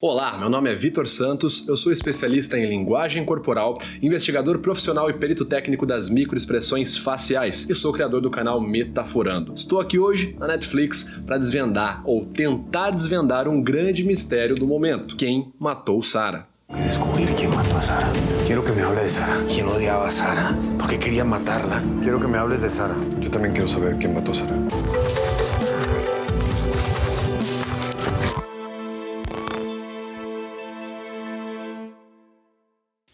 Olá, meu nome é Vitor Santos, eu sou especialista em linguagem corporal, investigador profissional e perito técnico das microexpressões faciais e sou criador do canal Metaforando. Estou aqui hoje na Netflix para desvendar ou tentar desvendar um grande mistério do momento: quem matou Sarah. Descubrir quién mató a Sarah. Quiero que me hable de Sarah. ¿Quién odiaba a Sarah? ¿Por qué quería matarla? Quiero que me hables de Sarah. Yo también quiero saber quién mató a Sarah.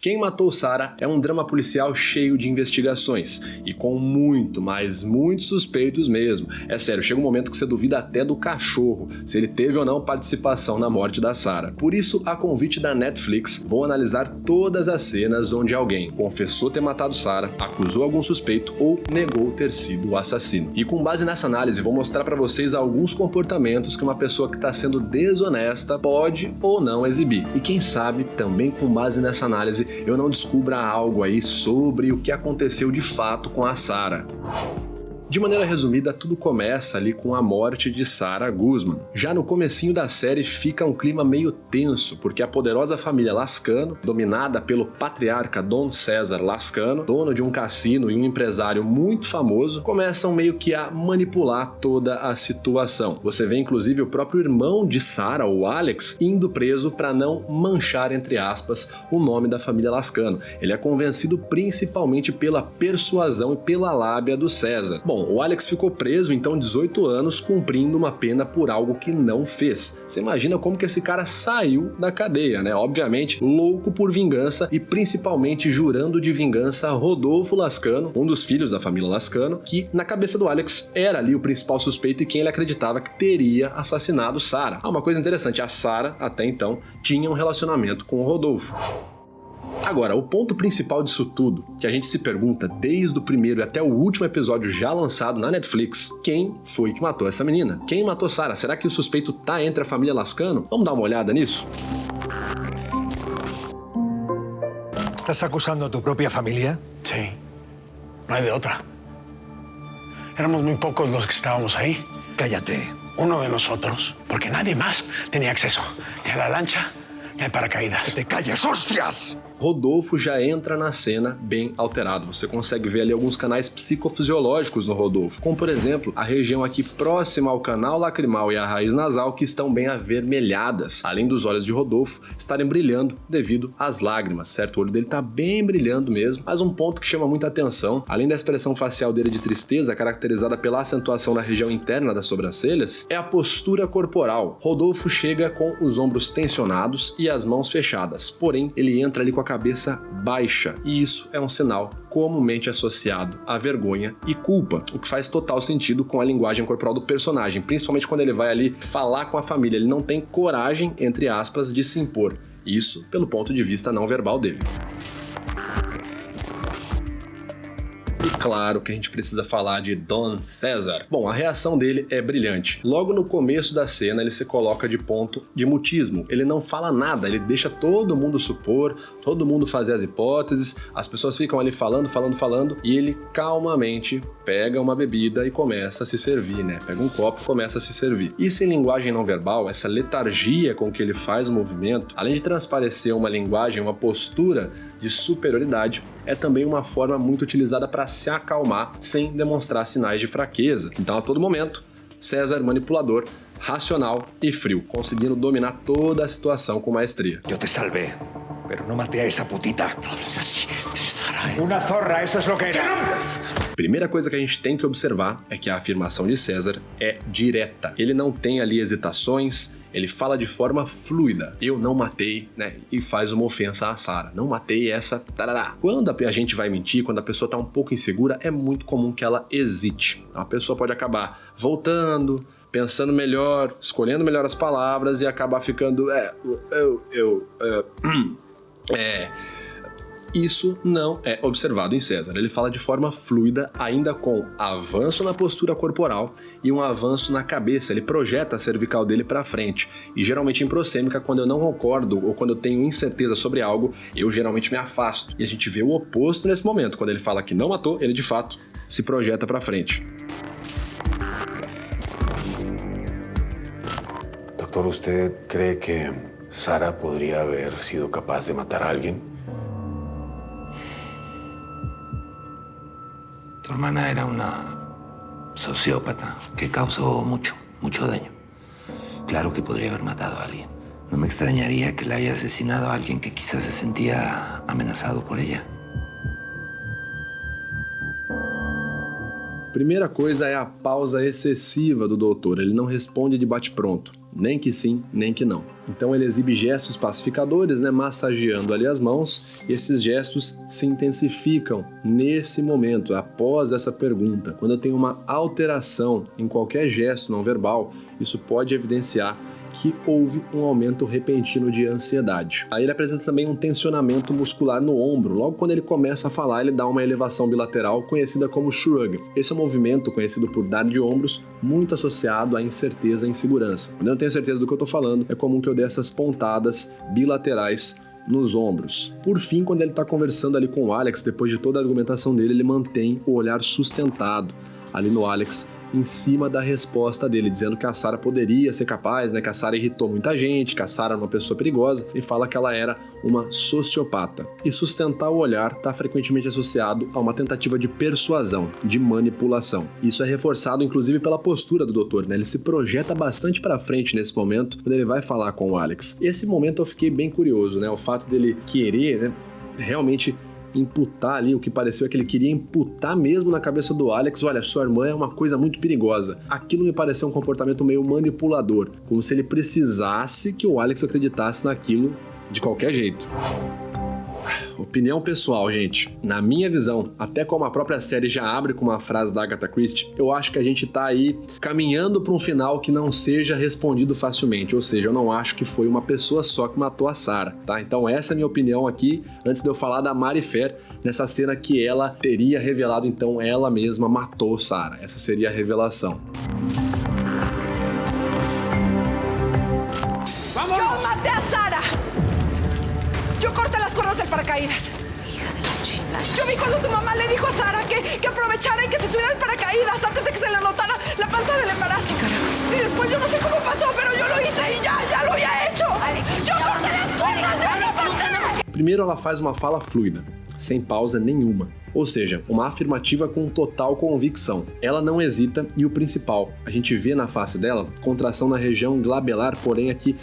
Quem Matou Sarah é um drama policial cheio de investigações e com muito, mas muitos suspeitos mesmo. É sério, chega um momento que você duvida até do cachorro, se ele teve ou não participação na morte da Sarah. Por isso, a convite da Netflix, vou analisar todas as cenas onde alguém confessou ter matado Sarah, acusou algum suspeito ou negou ter sido o assassino. E com base nessa análise, vou mostrar para vocês alguns comportamentos que uma pessoa que está sendo desonesta pode ou não exibir. E quem sabe, também com base nessa análise, eu não descubra algo aí sobre o que aconteceu de fato com a Sarah. De maneira resumida, tudo começa ali com a morte de Sarah Guzman. Já no comecinho da série fica um clima meio tenso, porque a poderosa família Lascano, dominada pelo patriarca Don César Lascano, dono de um cassino e um empresário muito famoso, começam meio que a manipular toda a situação. Você vê inclusive o próprio irmão de Sarah, o Alex, indo preso para não manchar, entre aspas, o nome da família Lascano. Ele é convencido principalmente pela persuasão e pela lábia do César. Bom, o Alex ficou preso, então, 18 anos, cumprindo uma pena por algo que não fez. Você imagina como que esse cara saiu da cadeia, né? Obviamente, louco por vingança e principalmente jurando de vingança a Rodolfo Lascano, um dos filhos da família Lascano, que, na cabeça do Alex, era ali o principal suspeito e quem ele acreditava que teria assassinado Sarah. Uma coisa interessante, a Sarah, até então, tinha um relacionamento com o Rodolfo. Agora, o ponto principal disso tudo, que a gente se pergunta desde o primeiro e até o último episódio já lançado na Netflix: quem foi que matou essa menina? Quem matou Sarah? Será que o suspeito tá entre a família Lascano? Vamos dar uma olhada nisso? ¿Estás acusando a tu propia familia? Sí, no hay de otra. Éramos muy pocos los que estábamos ahí. Cállate. Uno de nosotros, porque nadie más tenía acceso ni a la lancha ni al paracaídas. ¡Que te calles, hostias! Rodolfo já entra na cena bem alterado. Você consegue ver ali alguns canais psicofisiológicos no Rodolfo, como por exemplo, a região aqui próxima ao canal lacrimal e à raiz nasal que estão bem avermelhadas, além dos olhos de Rodolfo estarem brilhando devido às lágrimas, certo? O olho dele tá bem brilhando mesmo, mas um ponto que chama muita atenção, além da expressão facial dele de tristeza, caracterizada pela acentuação na região interna das sobrancelhas, é a postura corporal. Rodolfo chega com os ombros tensionados e as mãos fechadas, porém ele entra ali com a cabeça baixa, e isso é um sinal comumente associado à vergonha e culpa, o que faz total sentido com a linguagem corporal do personagem, principalmente quando ele vai ali falar com a família. Ele não tem coragem, entre aspas, de se impor, isso pelo ponto de vista não verbal dele. Claro que a gente precisa falar de Don César. Bom, a reação dele é brilhante. Logo no começo da cena, ele se coloca de ponto de mutismo. Ele não fala nada, ele deixa todo mundo supor, todo mundo fazer as hipóteses, as pessoas ficam ali falando, e ele calmamente pega uma bebida e começa a se servir, né? Pega um copo e começa a se servir. Isso em linguagem não verbal, essa letargia com que ele faz o movimento, além de transparecer uma linguagem, uma postura de superioridade, é também uma forma muito utilizada para se acalmar sem demonstrar sinais de fraqueza. Então, a todo momento, César, manipulador, racional e frio, conseguindo dominar toda a situação com maestria. Yo te salvé, pero no maté a esa putita. No hables así de Sarah. Una zorra, eso es lo que era. Primeira coisa que a gente tem que observar é que a afirmação de César é direta. Ele não tem ali hesitações, ele fala de forma fluida. Eu não matei, né? E faz uma ofensa a Sarah. Não matei essa... Tarará. Quando a gente vai mentir, quando a pessoa tá um pouco insegura, é muito comum que ela hesite. A pessoa pode acabar voltando, pensando melhor, escolhendo melhor as palavras e acabar ficando... Isso não é observado em César. Ele fala de forma fluida, ainda com avanço na postura corporal e um avanço na cabeça. Ele projeta a cervical dele para frente. E geralmente em prosêmica, quando eu não concordo ou quando eu tenho incerteza sobre algo, eu geralmente me afasto. E a gente vê o oposto nesse momento. Quando ele fala que não matou, ele de fato se projeta para frente. Doctor, ¿usted cree que Sara podría haber sido capaz de matar a alguien. Tu hermana era una sociópata que causó mucho daño. Claro que podría haber matado a alguien. No me extrañaría que la haya asesinado a alguien que quizás se sentía amenazado por ella. Primeira coisa é a pausa excessiva do doutor. Ele não responde de bate-pronto, nem que sim, nem que não. Então ele exibe gestos pacificadores, massageando ali as mãos, e esses gestos se intensificam nesse momento, após essa pergunta. Quando eu tenho uma alteração em qualquer gesto não verbal, isso pode evidenciar que houve um aumento repentino de ansiedade. Aí ele apresenta também um tensionamento muscular no ombro. Logo quando ele começa a falar, ele dá uma elevação bilateral conhecida como shrug. Esse é um movimento conhecido por dar de ombros, muito associado à incerteza e insegurança. Quando eu não tenho certeza do que eu estou falando, é comum que eu dê essas pontadas bilaterais nos ombros. Por fim, quando ele está conversando ali com o Alex, depois de toda a argumentação dele, ele mantém o olhar sustentado ali no Alex, em cima da resposta dele, dizendo que a Sara poderia ser capaz, que a Sara irritou muita gente, que a Sara era uma pessoa perigosa, e fala que ela era uma sociopata. E sustentar o olhar está frequentemente associado a uma tentativa de persuasão, de manipulação. Isso é reforçado inclusive pela postura do doutor, Ele se projeta bastante para frente nesse momento, quando ele vai falar com o Alex. Esse momento eu fiquei bem curioso, O fato dele querer, realmente imputar ali, o que pareceu é que ele queria imputar mesmo na cabeça do Alex, olha, sua irmã é uma coisa muito perigosa. Aquilo me pareceu um comportamento meio manipulador, como se ele precisasse que o Alex acreditasse naquilo de qualquer jeito. Opinião pessoal, gente. Na minha visão, até como a própria série já abre com uma frase da Agatha Christie, eu acho que a gente tá aí caminhando para um final que não seja respondido facilmente. Ou seja, eu não acho que foi uma pessoa só que matou a Sara, tá? Então essa é a minha opinião aqui, antes de eu falar da Mari Fer, nessa cena que ela teria revelado, então ela mesma matou Sara. Essa seria a revelação. ¡Yo maté a Sara! Yo corté las cuerdas del paracaídas. Hija de la chingada. Yo vi cuando tu mamá le dijo a Sara que aprovechara y que se subiera al paracaídas antes de que se le notara la panza del embarazo. Y después yo no sé cómo pasó, pero yo lo hice y ya lo había hecho. Yo corté las cuerdas, yo lo maté. Primeiro ela faz uma fala fluida, sem pausa nenhuma. Ou seja, uma afirmativa com total convicção. Ela não hesita e o principal, a gente vê na face dela contração na região glabelar, porém aqui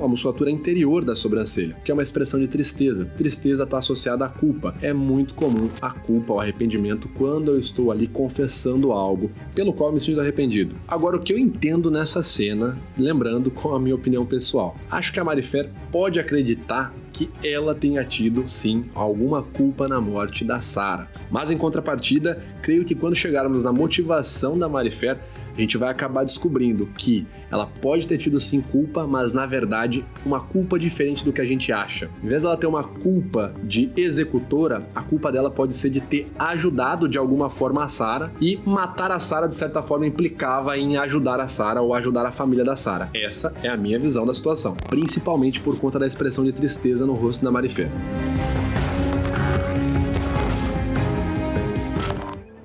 a musculatura interior da sobrancelha, que é uma expressão de tristeza. Tristeza está associada à culpa. É muito comum a culpa, o arrependimento, quando eu estou ali confessando algo pelo qual eu me sinto arrependido. Agora, o que eu entendo nessa cena, lembrando com a minha opinião pessoal, acho que a Mari Fer pode acreditar que ela tenha tido, sim, alguma culpa na morte da Sara. Mas, em contrapartida, creio que quando chegarmos na motivação da Mari Fer, a gente vai acabar descobrindo que ela pode ter tido sim culpa, mas na verdade uma culpa diferente do que a gente acha. Em vez dela ter uma culpa de executora, a culpa dela pode ser de ter ajudado de alguma forma a Sara, e matar a Sara de certa forma implicava em ajudar a Sara ou ajudar a família da Sara. Essa é a minha visão da situação, principalmente por conta da expressão de tristeza no rosto da Mari Fer.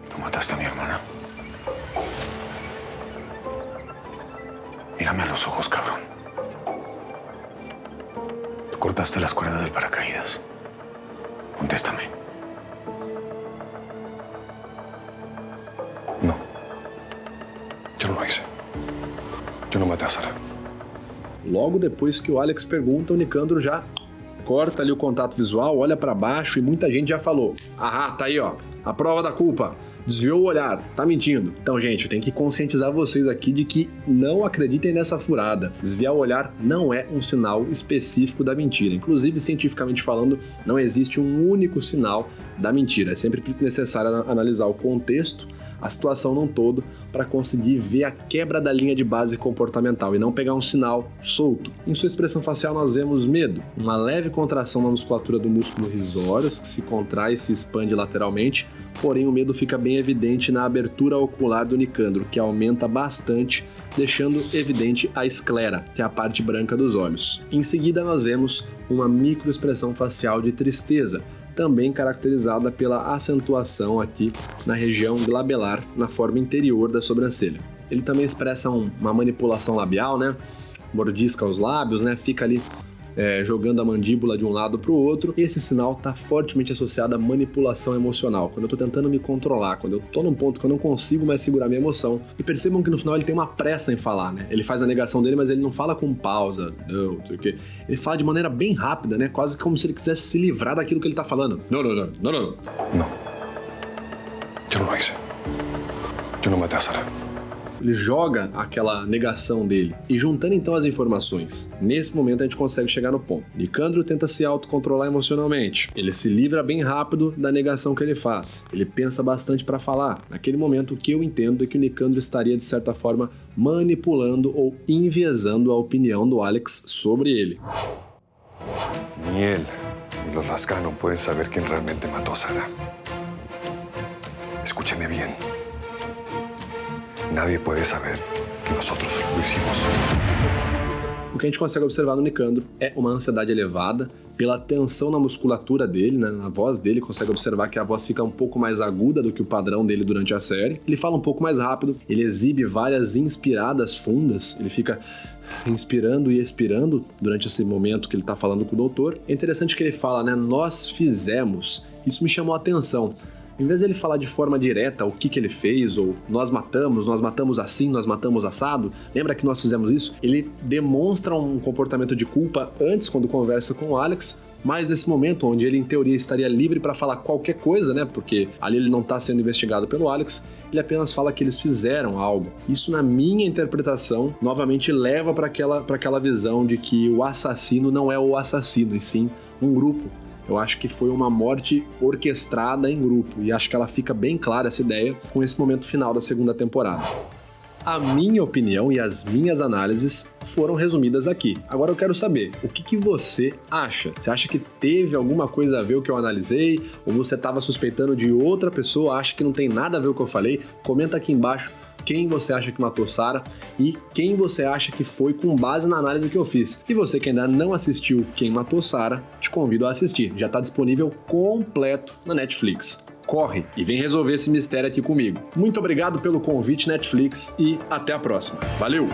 Tú mataste a mi hermana. Mírame a los ojos, cabrón. Tú cortaste las cuerdas del paracaídas. Contéstame. No. Yo no lo hice. Yo no maté a Sara. Logo depois que o Alex pergunta, o Nicandro já corta ali o contato visual, olha pra baixo e muita gente já falou: ah, tá aí, ó, a prova da culpa. Desviou o olhar, tá mentindo. Então, gente, eu tenho que conscientizar vocês aqui de que não acreditem nessa furada. Desviar o olhar não é um sinal específico da mentira. Inclusive, cientificamente falando, não existe um único sinal da mentira. É sempre necessário analisar o contexto, a situação num todo, para conseguir ver a quebra da linha de base comportamental e não pegar um sinal solto. Em sua expressão facial nós vemos medo, uma leve contração na musculatura do músculo risório, que se contrai e se expande lateralmente, porém o medo fica bem evidente na abertura ocular do Nicandro, que aumenta bastante, deixando evidente a esclera, que é a parte branca dos olhos. Em seguida nós vemos uma microexpressão facial de tristeza, também caracterizada pela acentuação aqui na região glabelar, na forma interior da sobrancelha. Ele também expressa uma manipulação labial, mordisca os lábios, fica ali jogando a mandíbula de um lado para o outro. Esse sinal está fortemente associado à manipulação emocional. Quando eu estou tentando me controlar, quando eu estou num ponto que eu não consigo mais segurar minha emoção. E percebam que no final ele tem uma pressa em falar, né? Ele faz a negação dele, mas ele não fala com pausa, não sei o quê. Ele fala de maneira bem rápida, né? Quase como se ele quisesse se livrar daquilo que ele está falando. Não. No. Yo no lo hice. Yo no maté a Sara. Ele joga aquela negação dele. E juntando então as informações, nesse momento a gente consegue chegar no ponto. Nicandro tenta se autocontrolar emocionalmente. Ele se livra bem rápido da negação que ele faz. Ele pensa bastante para falar. Naquele momento, o que eu entendo é que o Nicandro estaria, de certa forma, manipulando ou enviesando a opinião do Alex sobre ele. Ni él ni los Lascano pueden saber quién realmente mató a Sara. Escúcheme bien. Nadie puede saber que nosotros lo hicimos. O que a gente consegue observar no Nicandro é uma ansiedade elevada, pela tensão na musculatura dele, né, na voz dele, consegue observar que a voz fica um pouco mais aguda do que o padrão dele durante a série. Ele fala um pouco mais rápido, ele exibe várias inspiradas fundas, ele fica inspirando e expirando durante esse momento que ele tá falando com o doutor. É interessante que ele fala, né, nós fizemos. Isso me chamou a atenção. Em vez dele falar de forma direta o que ele fez, ou nós matamos assim, nós matamos assado, lembra que nós fizemos isso? Ele demonstra um comportamento de culpa antes, quando conversa com o Alex, mas nesse momento, onde ele em teoria estaria livre para falar qualquer coisa, né? Porque ali ele não está sendo investigado pelo Alex, ele apenas fala que eles fizeram algo. Isso, na minha interpretação, novamente leva para aquela visão de que o assassino não é o assassino, e sim um grupo. Eu acho que foi uma morte orquestrada em grupo, e acho que ela fica bem clara, essa ideia, com esse momento final da segunda temporada. A minha opinião e as minhas análises foram resumidas aqui. Agora eu quero saber, o que você acha? Você acha que teve alguma coisa a ver o que eu analisei? Ou você estava suspeitando de outra pessoa, acha que não tem nada a ver o que eu falei? Comenta aqui embaixo quem você acha que matou Sara e quem você acha que foi com base na análise que eu fiz. E você que ainda não assistiu Quem Matou Sara, te convido a assistir. Já está disponível completo na Netflix. Corre e vem resolver esse mistério aqui comigo. Muito obrigado pelo convite, Netflix, e até a próxima. Valeu!